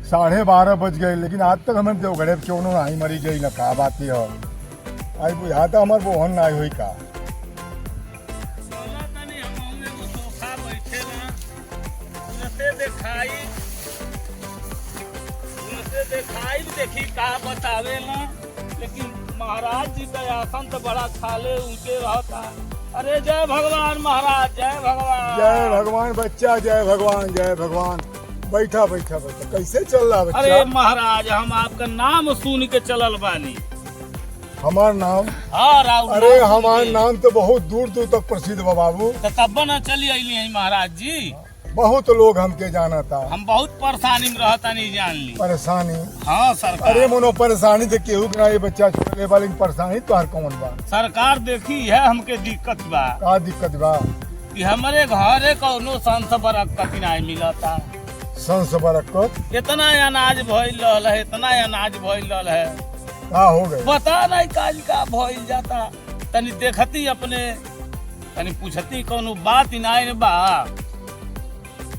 12:30 बज गए, लेकिन आज तक हमें देवघरे क्यों नहीं मरी गई ना का बात है। आज बुझाता हमार बोहन ना हुई का। दिखाई देखी का बतावे ना, लेकिन महाराज जी का आसन तो बड़ा खाले ऊंचे रहता। अरे जय भगवान महाराज, जय भगवान। जय भगवान बच्चा, जय भगवान, जय भगवान। बैठा बैठा बैठा। कैसे चल रहा बच्चा? अरे महाराज, हम आपका नाम सुन के चलल बानी। हमार नाम? हाँ राउत। अरे हमार नाम तो बहुत दूर दूर तक प्रसिद्ध बा बाबू। तो तब न चली अली है महाराज जी। बहुत लोग हमके जाना था। हम बहुत परेशानी में रहता, नहीं जान ली। परेशानी? हाँ सरकार। अरे मोनो परेशानी तो केहू के ना, ये बच्चा छोड़े वाले की परेशानी तो हर कौन बा? सरकार देखी है हमके दिक्कत बा। का दिक्कत बा? कि हमारे घरे कौनो संस बरकत नहीं मिलता। संस बरकत? इतना अनाज भइल रहल है, इतना अनाज भइल रहल है, का हो गए? पता नहीं काज का भइल जाता। तनी देखती अपने, तनी पूछती कौनो बात नहीं बा।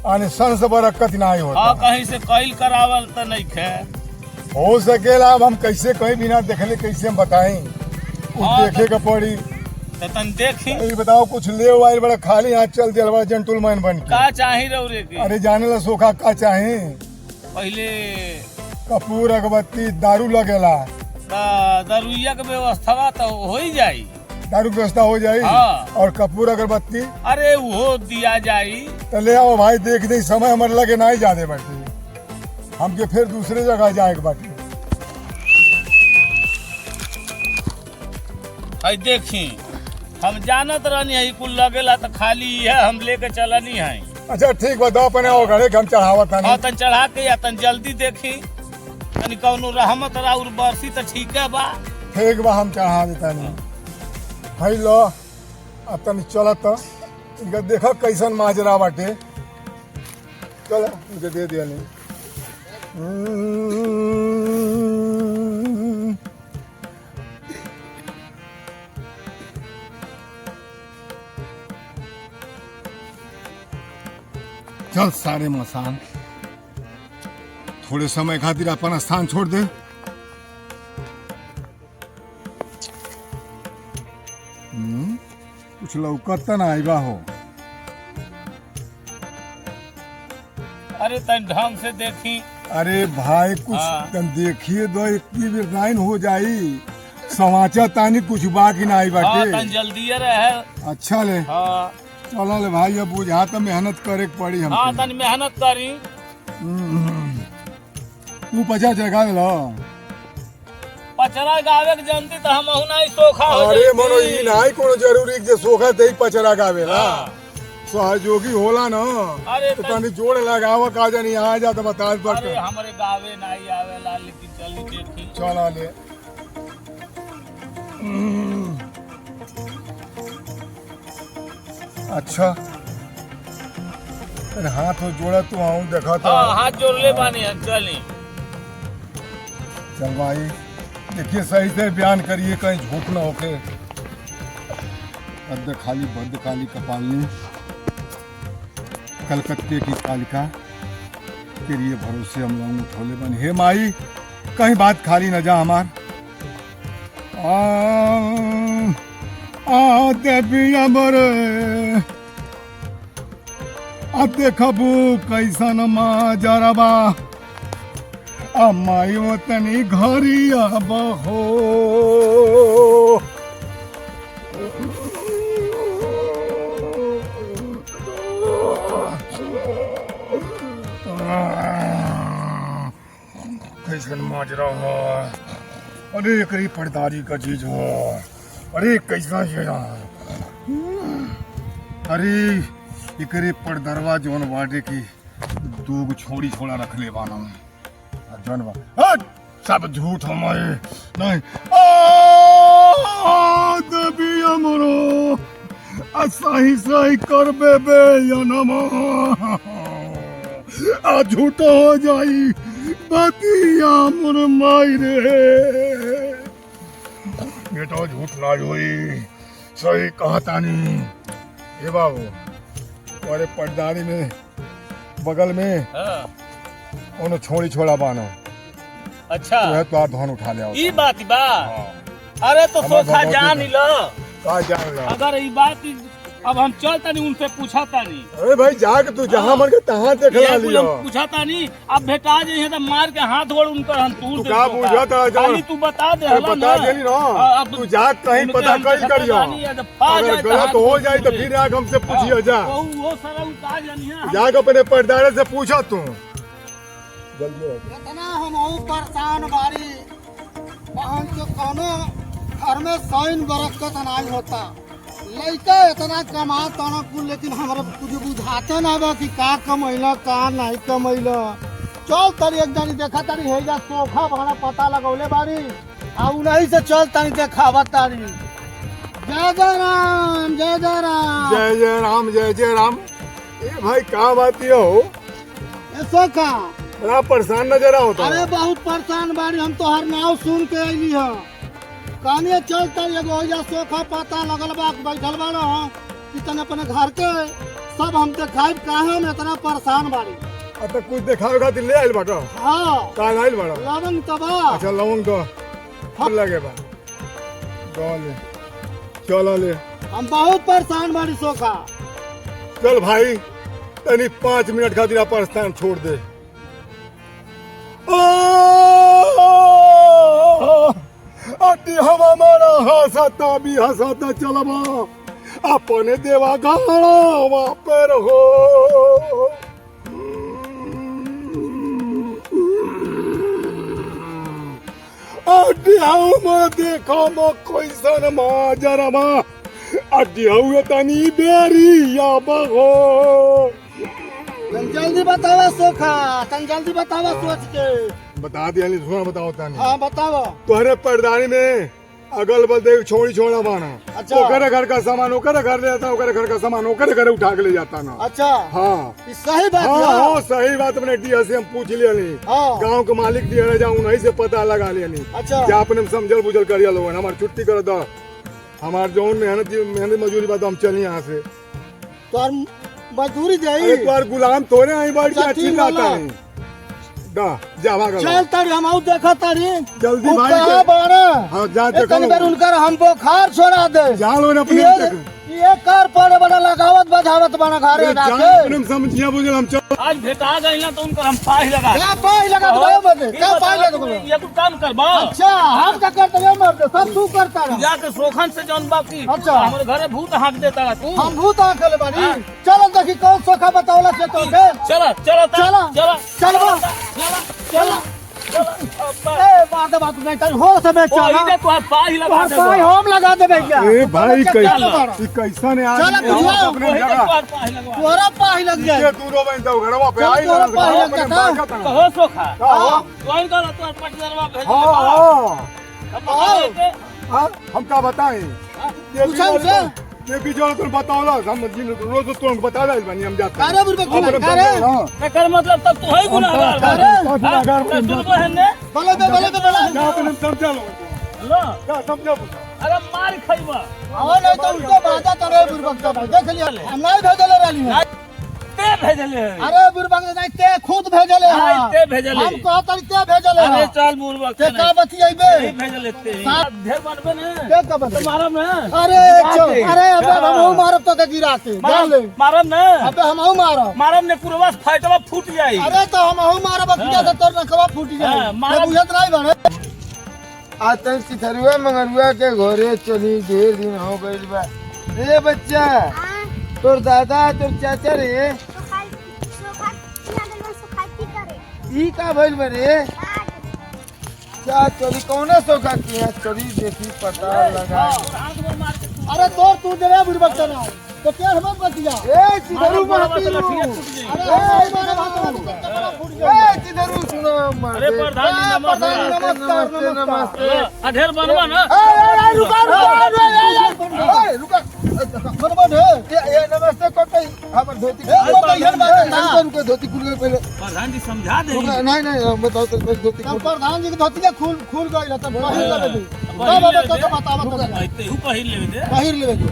आने संस बरकत नहीं होता। हाँ, कहीं से कईल करावल तो नहीं खे। हो सकेला, अब हम कैसे कहीं बिना देखले कैसे हम बताएं? कुछ हाँ, देखे का पड़ी। तो तन देखी ये बताओ, कुछ ले आए बड़ा खाली हाथ चल दिया बड़ा जेंटलमैन बन के। का चाही रौरे के? अरे जाने ला सोखा का चाहे? पहले कपूर अगरबत्ती दारू लगेला। दरुइया के व्यवस्था तो हो ही जाई। दारू की व्यवस्था हो जाई? हाँ। और कपूर अगरबत्ती? अरे वो दिया जाई। तो ले आओ भाई, देख दे समय हमारे लगे नहीं जाने बाटे, हमके फिर दूसरे जगह जाए के बाटे। आई देखी, हम जानत रहनी है कुल लगेला तो खाली है, हम लेके चलनी है। अच्छा ठीक बताओ, अपने आओ घरे हम चढ़ावत हाँ, नहीं। तन चढ़ा के या तन जल्दी देखी, तनी कौनो रहमत राउर बरसी तो ठीक है बा। ठीक बा, हम चढ़ा देता नहीं। भाई लो, अब तनी चलत इनका देखो कैसन माजरा बाटे। चलो इनके दे दिया नहीं। चल सारे मसान, थोड़े समय खातिर अपन स्थान छोड़ दे। कुछ लौकत तो ना आईबा हो। अरे तन ढंग से देखी। अरे भाई कुछ हाँ। तन देखिए दो, इतनी भी लाइन हो जाई। समाचार तानी कुछ बाकी ना आई हाँ, बाटे। तन जल्दी रहे। अच्छा ले, हाँ चलो ले भाई, अब बुझा तो मेहनत करे के पड़ी हाँ, हमको। तन मेहनत करी। तू 50 जगह लो। पचरा गावे के जनती तो हम नहीं सोखा हो अरे जाती। मनो ई नहीं कोनो जरूरी जे सोखा दे पचरा गावेला। हाँ। सहयोगी होला ना। अरे तो तनी जोड़ लगाव का जानी आ जा तो बता दे। अरे हमारे गावे नहीं आवेला, लेकिन चली देखी। चला ले। अच्छा, अरे हाथ हो जोड़ा तू आऊं देखा तो। हाँ, हाथ जोड़ ले बानी हम, चली। चल भाई देखिए, सही से बयान करिए, कहीं झूठ ना होके। बद्द खाली कपालनी, कलकत्ते की कालिका, तेरे ये भरोसे हम लोग उठोले बन। हे माई, कहीं बात खाली न जा हमार। देवी अमरे, अब देखबू कैसन माजरबा, माई तनी घरी अब हो। कैसन माजरा हो। अरे एकरी पड़दारी का चीज हो। अरे कैसा जेरा। अरे एकरे पड़दरवा जोन बाटे की दो छोड़ी छोड़ा रख ले बाना जौन बा। सब झूठ हमारे नहीं। देवी हमरो सही सही कर बे नमा, आ झूठ हो जाई बतिया मोर माई रे। बेटा झूठ ना होई, सही कहा तानी। हे बाबू, तुम्हारे पटदारी में बगल में हाँ। उन्हें छोड़ी छोड़ा बानो अच्छा तो तो धन उठा ले ई बात बा। हाँ। अरे तो हमार सोखा भगवती जान लो का जान लो। अगर ई बात अब हम चलता नहीं उनसे पूछा तानी अरे भाई जाके तू जहाँ मन के तहाँ देखला लियो। पूछा तानी अब भेटा जाइए तो मार के हाथ गोड़ उनकर हम तूर तू दे का दूंगा। बुझा था जब खाली तू बता दे हला बता देनी ना तू जा कहीं पता कहीं करियो अगर गलत हो जाए तो फिर आग हमसे पूछियो जा वो सारा उतार जानिए जाके अपने पर्दारे से पूछो तू जल्दी हो। इतना हम परेशान बारी बहन के कोनो घर में सैन बरकत नहीं होता लड़का इतना कमाता ना कुल लेकिन हमारे कुछ बुझाते ना बा कि का कमैला का नहीं कमैला। चल तारी एक जानी देखा तारी है जा सोखा बड़ा पता लगौले बारी आ उन्हीं से चल तारी देखावा तारी। जय जय राम जय जय राम जय जय राम जय जय राम। ए भाई का बात ये हो ए सोखा बड़ा परेशान नजर होता अरे बहुत परेशान बारी हम तो हर नाव सुन के अली है कहनी चल तर एगो हो जा सोखा पता लगल बा बैठल बाड़ो कि तने अपने घर के सब हम देखाई काहे में इतना परेशान बाड़ी। अच्छा कुछ दिखावे खातिर ले आइल बाटो हाँ का आइल बाटो लवंग तबा अच्छा लवंग तो फल लगे बा दो ले चलो ले हम बहुत परेशान बाड़ी सोखा। चल भाई तनी 5 मिनट खातिर परेशान छोड़ दे। अति हम हमारा हंसता भी हंसता चलबा अपने देवा गाड़ा पर हो। अति हम देखो मो कैसन माजरमा अति हुए तनी बेरी या बहो। तन जल्दी बतावा सोखा तन जल्दी बतावा सोच के बता दिया नहीं थोड़ा बताओ तानी। हाँ बतावा तुम्हारे पर्दानी में अगल बगल देख छोड़ी छोड़ा बाना अच्छा। ओकरे घर का सामान ओकरे घर ले जाता ओकरे घर का सामान ओकरे घर उठा के ले जाता ना। अच्छा हाँ ई सही बात हाँ है। हाँ सही बात अपने डीएस से हम पूछ लिया नहीं हाँ गांव के मालिक दिया जाऊँ उन्हीं से पता लगा लिया नहीं अच्छा क्या अपने समझल बुझल करिया लोग हमारी छुट्टी कर दो हमारे जो मेहनत मजदूरी बात हम चली यहाँ से तो मजदूरी जाई एक बार गुलाम तोड़े आई बार अच्छा, ठीक चिल्लाता बोला। है दा जा भाग चल तारी हम आउ देखा तारी जल्दी उ भाई कहाँ बाड़े हाँ जा एक देखो बेर उनकर हम बुखार छोड़ा दे जान लो अपने ये कार पर बड़ा लगावत बजावत बना घरे जान जाके अपने समझिया बुझल हम चल आज भेटा गई ना तो उनकर हम पाही लगा क्या पाई लगा दो बने क्या पाई लगा दो ये तू काम कर बा अच्छा हम क्या करते हैं मर्द सब तू करता रहा जाके सोखन से जौन बाकी अच्छा। हमारे घरे भूत हाँक देता रहा तू हम भूत आंखले बानी हाँ। चलो देखी कौन सोखा बतावला से तो के चलो चलो चलो चलो चलो चलो ए बात बात नहीं कर हो सब चला इधर तो पाही लगा दे पाई हम लगा दे भैया ए भाई चलो। कैसा ने आज चलो, हम बुझाओ, अपने जगह पाही लगवा तोरा पाई लग ये जाए दूरो में तो घरवा पे चल, आई तोरा ना पाही लग अपने जाता। बाका तना। कहो सोखा हाँ कौन कर तू पटनरवा भेज हाँ दे हाँ हम क्या बताएं पूछा उसे ये भी जो तुम बताओ हम रोज तुम बता रहे बनी हम जाते कारे बुरबक कारे एकर मतलब तब तू है गुनाहगार अरे सुनबो है ने बोले बोले क्या अपने समझा लो लो क्या समझो अरे मार खइबा आओ नहीं तो उनको बाधा करे बुरबक का देख लिया हम नहीं भेजले रही है ते भेजले अरे बुरबक नहीं ते खुद भेजले हां हां ते भेजले हम कहत ते भेजले अरे हां चल बुरबक ते का बतियैबे ते भेजले ते साथ ढेर बनबे ने ते का बतियै तुम्हारा में अरे अरे अब हम मारब तो के गिरा के ले मारम ने अब हम मारब मारम ने कुरवा फाइटवा फूट जाई अरे तो हम मारब किया से तोर नखवा फूट जाए हाँ, मारब। ये बुझत नहीं बने आतन सिथरुआ मंगरुआ के घरे चली ढेर दिन हो गइल बा। रे बच्चा तोर दादा तोर चाचा रे ई का भइल बा रे क्या चोरी कौने सोखा किया चोरी देखी पता लगा अरे तोर तू देवे बुरबक ना तो क्या हम बतिया ए सिधरू महती अरे मारे बात फूट ए गया सिधरू सुनो मर अरे प्रधान जी नमस्कार नमस्ते नमस्ते आ ढेर बनवा ना ए रुका रुका बरबर है ए नमस्ते कोटई हमर धोती रुको धोती खुल गई पहले प्रधान जी समझा दे नहीं नहीं बताओ तो धोती तब प्रधान जी के धोतिया खुल खुल गइल तब पहिर लेबे तब अब तो बतावा तो ऐते हु पहिर लेबे दे पहिर लेबे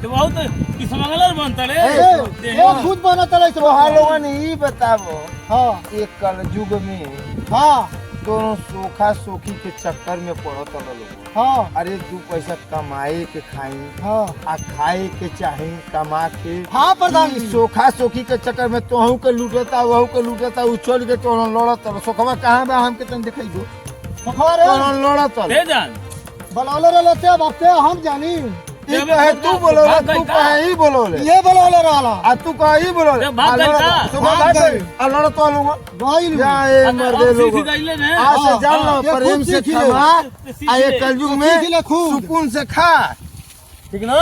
तो बहुत किस्मंगलर बनता रे ये खुद बना चले तो हाँ लोगन ई बताबो हाँ एक कलयुग में हाँ दोनों सोखा सोखी के चक्कर में पड़त लोग। हाँ अरे दू पैसा कमाए के खाई हाँ आ खाए के चाहे कमा के हाँ प्रधान ई जी सोखा सोखी के चक्कर में तोहू के लूटता वहू के लूटता उछल के तो लड़त सोखवा कहाँ बा हमके तन दिखाई दो सखा रे लड़त दे जान बलौले रहते बापते हम जानी ई कहे तू बोलो तू कहे ही बोलो ले ये बलौले रहला आ तू कहे ही बोलो ले भाग गई का? भाग गई। आ लड़त लोग गइल जाए मर दे लोग गईले ने आज से जान लो ये प्रेम खुद से सीख ले। खा आ ये कलयुग में सीख ले खूब। सुकून से खा ठीक ना।